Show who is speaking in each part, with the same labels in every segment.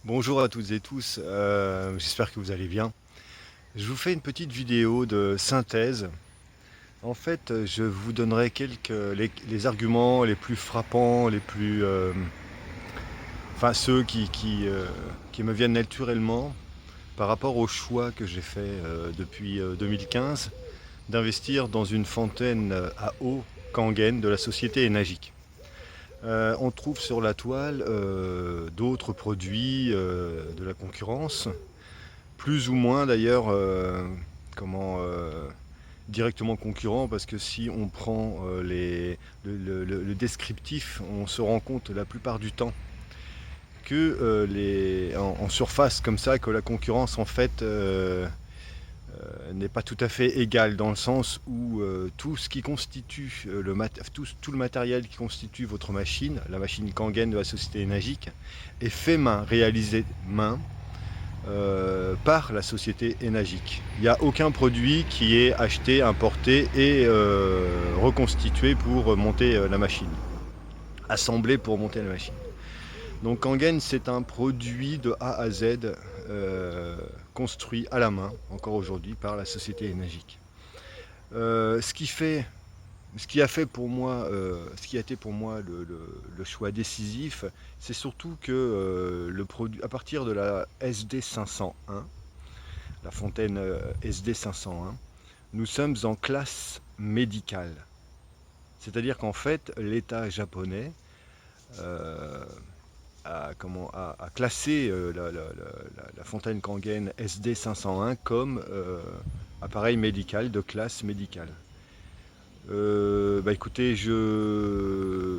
Speaker 1: Bonjour à toutes et tous, j'espère que vous allez bien. Je vous fais une petite vidéo de synthèse. En fait, je vous donnerai les arguments les plus frappants, enfin ceux qui me viennent naturellement par rapport au choix que j'ai fait depuis 2015 d'investir dans une fontaine à eau Kangen de la société Enagic. On trouve sur la toile d'autres produits de la concurrence, plus ou moins d'ailleurs comment directement concurrents, parce que si on prend le descriptif, on se rend compte la plupart du temps que en surface comme ça, que la concurrence en fait n'est pas tout à fait égale, dans le sens où tout ce qui constitue tout le matériel qui constitue votre machine, la machine Kangen de la société Enagic, est fait main, réalisé main, par la société Enagic. Il n'y a aucun produit qui est acheté, importé et reconstitué pour monter la machine, assemblé pour monter la machine. Donc Kangen, c'est un produit de A à Z euh, construit à la main, encore aujourd'hui, par la société Enagic. Ce qui fait ce qui a fait pour moi, ce qui a été pour moi le choix décisif, c'est surtout que le produit, à partir de la SD 501, la fontaine SD 501, nous sommes en classe médicale. C'est-à-dire qu'en fait, l'État japonais euh, a classé la fontaine Kangen SD 501 comme appareil médical de classe médicale. Bah écoutez, je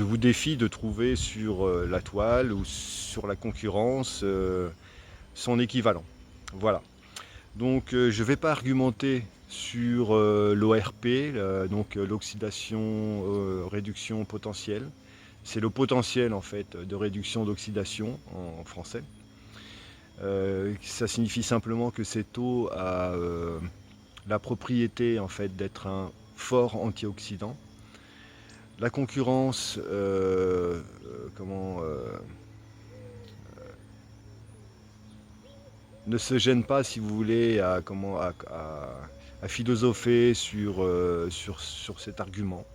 Speaker 1: vous défie de trouver sur la toile ou sur la concurrence son équivalent. Voilà. Donc je ne vais pas argumenter sur l'ORP, donc l'oxydation réduction potentielle. C'est le potentiel en fait de réduction d'oxydation en français. Ça signifie simplement que cette eau a la propriété en fait d'être un fort antioxydant. La concurrence, ne se gêne pas, si vous voulez, à philosopher sur cet argument.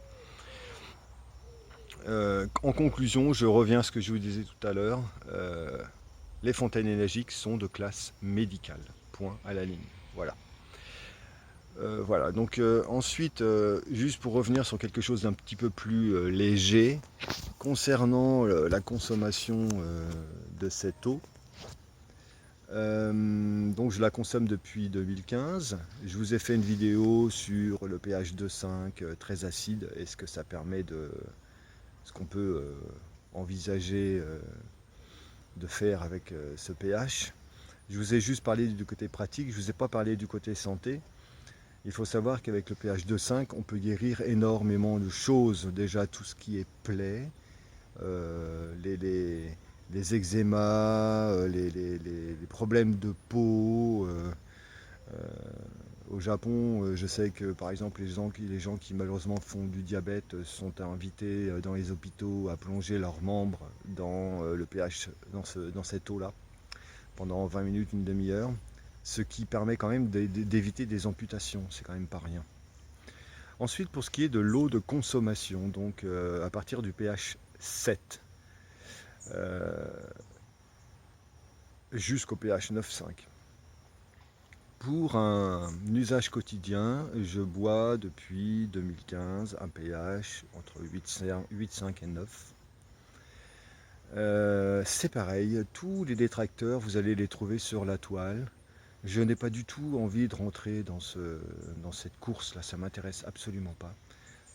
Speaker 1: En conclusion, je reviens à ce que je vous disais tout à l'heure. Les fontaines énergiques sont de classe médicale. Point à la ligne. Voilà. Voilà, donc ensuite, juste pour revenir sur quelque chose d'un petit peu plus léger, concernant la consommation de cette eau, donc je la consomme depuis 2015. Je vous ai fait une vidéo sur le pH 2,5 très acide et ce que ça permet de, ce qu'on peut envisager de faire avec ce pH. Je vous ai juste parlé du côté pratique, je ne vous ai pas parlé du côté santé. Il faut savoir qu'avec le pH 2,5, on peut guérir énormément de choses. Déjà tout ce qui est plaies, euh, les, les, les eczémas, les problèmes de peau. Au Japon, je sais que par exemple les gens qui malheureusement font du diabète sont invités dans les hôpitaux à plonger leurs membres dans le pH, dans cette eau-là, pendant 20 minutes, une demi-heure, ce qui permet quand même d'éviter des amputations, c'est quand même pas rien. Ensuite, pour ce qui est de l'eau de consommation, donc à partir du pH 7 euh, jusqu'au pH 9,5. Pour un usage quotidien, je bois depuis 2015 un pH entre 8,5 et 9. C'est pareil, tous les détracteurs, vous allez les trouver sur la toile. Je n'ai pas du tout envie de rentrer dans cette course-là, ça m'intéresse absolument pas.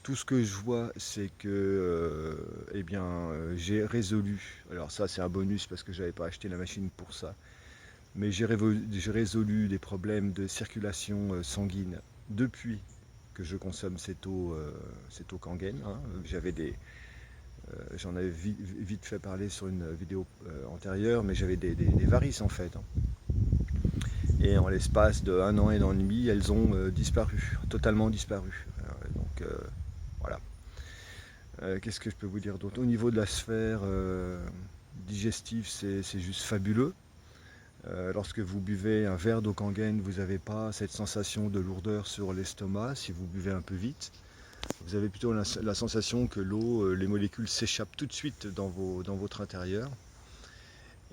Speaker 1: Tout ce que je vois, c'est que eh bien, j'ai résolu, alors ça c'est un bonus parce que je n'avais pas acheté la machine pour ça, mais j'ai résolu des problèmes de circulation sanguine depuis que je consomme cette eau Kangen. Hein. J'en avais vite fait parler sur une vidéo antérieure, mais j'avais des varices en fait. Hein. Et en l'espace de 1 an et demi, elles ont disparu, totalement disparu. Donc voilà. Qu'est-ce que je peux vous dire d'autre? Au niveau de la sphère digestif, c'est juste fabuleux. Lorsque vous buvez un verre d'eau Kangen, vous n'avez pas cette sensation de lourdeur sur l'estomac si vous buvez un peu vite. Vous avez plutôt la sensation que l'eau, les molécules s'échappent tout de suite dans votre intérieur.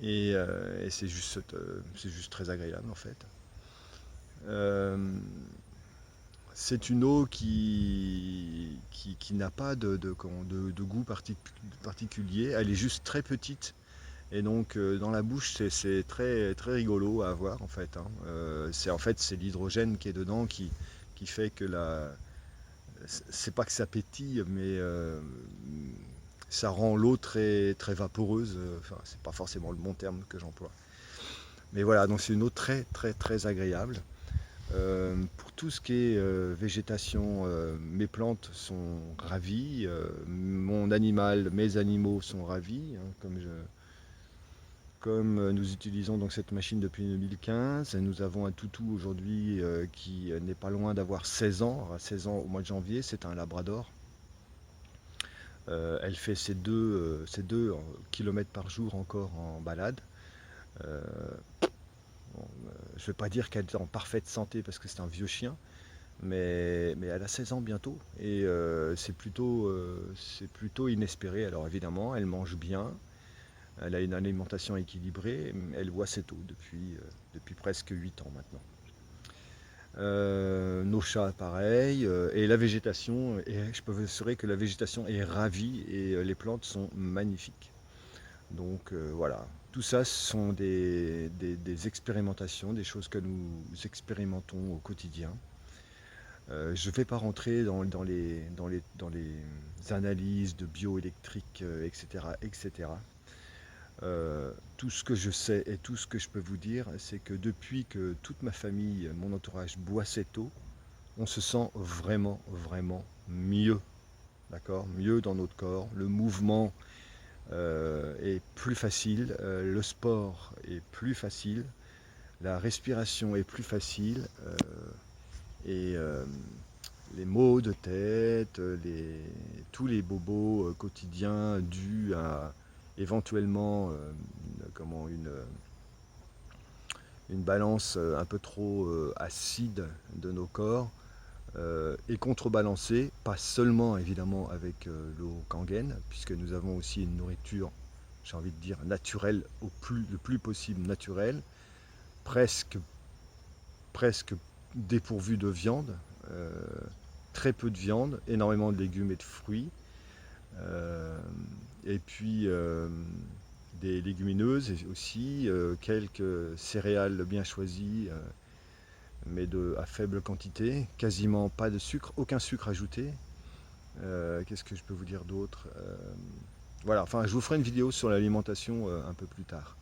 Speaker 1: Et c'est juste très agréable en fait. Euh, c'est une eau qui n'a pas de goût particulier, elle est juste très petite. Et donc dans la bouche c'est très, très rigolo à avoir en fait, hein. C'est l'hydrogène qui est dedans qui fait que c'est pas que ça pétille, mais ça rend l'eau très, très vaporeuse. Enfin, c'est pas forcément le bon terme que j'emploie. Mais voilà, donc c'est une eau très, très, très agréable. Pour tout ce qui est végétation, mes plantes sont ravies, mes animaux sont ravis, hein, comme nous utilisons donc cette machine depuis 2015, nous avons un toutou aujourd'hui qui n'est pas loin d'avoir 16 ans. À 16 ans au mois de janvier, c'est un labrador. Elle fait ses 2 km par jour encore en balade. Euh, bon, je ne vais pas dire qu'elle est en parfaite santé parce que c'est un vieux chien, mais elle a 16 ans bientôt et c'est plutôt inespéré. Alors évidemment, elle mange bien, elle a une alimentation équilibrée, elle boit cette eau depuis presque 8 ans maintenant. Nos chats pareil, et la végétation, et je peux vous assurer que la végétation est ravie et les plantes sont magnifiques. Donc voilà, tout ça ce sont des expérimentations, des choses que nous expérimentons au quotidien. Je ne vais pas rentrer dans les analyses de bioélectrique, etc., etc. Tout ce que je sais et tout ce que je peux vous dire, c'est que depuis que toute ma famille, mon entourage boit cette eau, on se sent vraiment, vraiment mieux. D'accord? Mieux dans notre corps. Le mouvement est plus facile, le sport est plus facile, la respiration est plus facile, et les maux de tête, tous les bobos quotidiens dus à éventuellement une balance un peu trop acide de nos corps est contrebalancée, pas seulement évidemment avec l'eau Kangen, puisque nous avons aussi une nourriture, j'ai envie de dire, naturelle, le plus possible naturelle, presque, presque dépourvue de viande, euh, très peu de viande, énormément de légumes et de fruits, euh, et puis des légumineuses aussi, quelques céréales bien choisies, mais à faible quantité, quasiment pas de sucre, aucun sucre ajouté. Qu'est-ce que je peux vous dire d'autre? Voilà, enfin je vous ferai une vidéo sur l'alimentation un peu plus tard.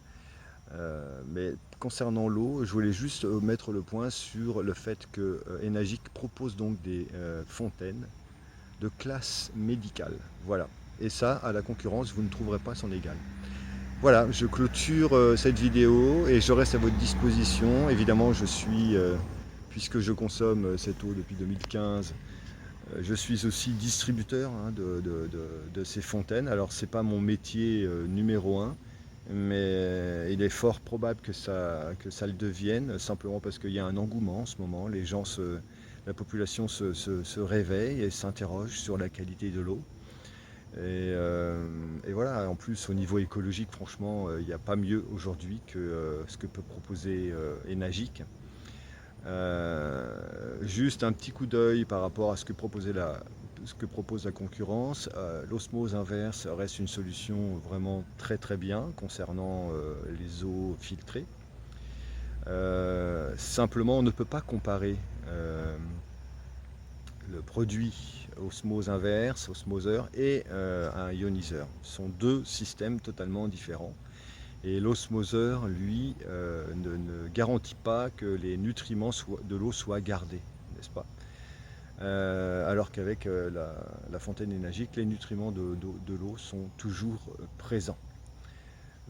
Speaker 1: Mais concernant l'eau, je voulais juste mettre le point sur le fait que Enagic propose donc des fontaines de classe médicale. Voilà. Et ça, à la concurrence, vous ne trouverez pas son égal. Voilà, je clôture cette vidéo et je reste à votre disposition. Évidemment, puisque je consomme cette eau depuis 2015, je suis aussi distributeur, hein, de ces fontaines. Alors, c'est pas mon métier numéro un, mais il est fort probable que ça le devienne, simplement parce qu'il y a un engouement en ce moment. La population se réveille et s'interroge sur la qualité de l'eau. Et voilà, en plus au niveau écologique, franchement, il n'y a pas mieux aujourd'hui que ce que peut proposer Enagic. Juste un petit coup d'œil par rapport à ce que propose la concurrence. L'osmose inverse reste une solution vraiment très très bien concernant les eaux filtrées. Simplement, on ne peut pas comparer le produit osmose inverse, osmoseur, et un ioniseur. Ce sont deux systèmes totalement différents. Et l'osmoseur, lui, ne garantit pas que les nutriments de l'eau soient gardés, n'est-ce pas? Alors qu'avec la fontaine Enagic, les nutriments de l'eau sont toujours présents.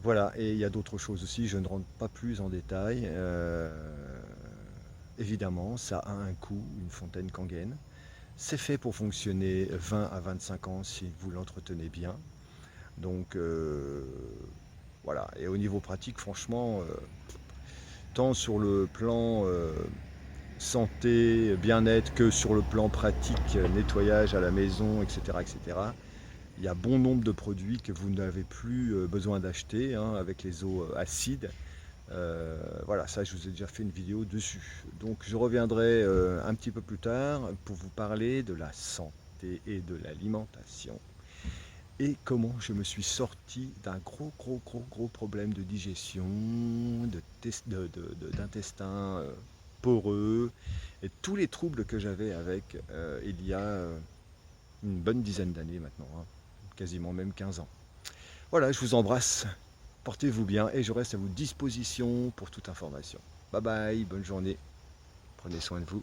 Speaker 1: Voilà, et il y a d'autres choses aussi, je ne rentre pas plus en détail. Évidemment, ça a un coût, une fontaine Kangen. C'est fait pour fonctionner 20 à 25 ans si vous l'entretenez bien. Donc voilà, voilà. Et au niveau pratique, franchement, tant sur le plan santé, bien-être que sur le plan pratique, nettoyage à la maison, etc., etc. Il y a bon nombre de produits que vous n'avez plus besoin d'acheter hein, avec les eaux acides. Voilà, ça je vous ai déjà fait une vidéo dessus. Donc je reviendrai un petit peu plus tard pour vous parler de la santé et de l'alimentation et comment je me suis sorti d'un gros problème de digestion, d'intestin poreux et tous les troubles que j'avais avec il y a une bonne dizaine d'années maintenant, hein, quasiment même 15 ans. Voilà, je vous embrasse, portez-vous bien et je reste à votre disposition pour toute information. Bye bye, bonne journée, prenez soin de vous.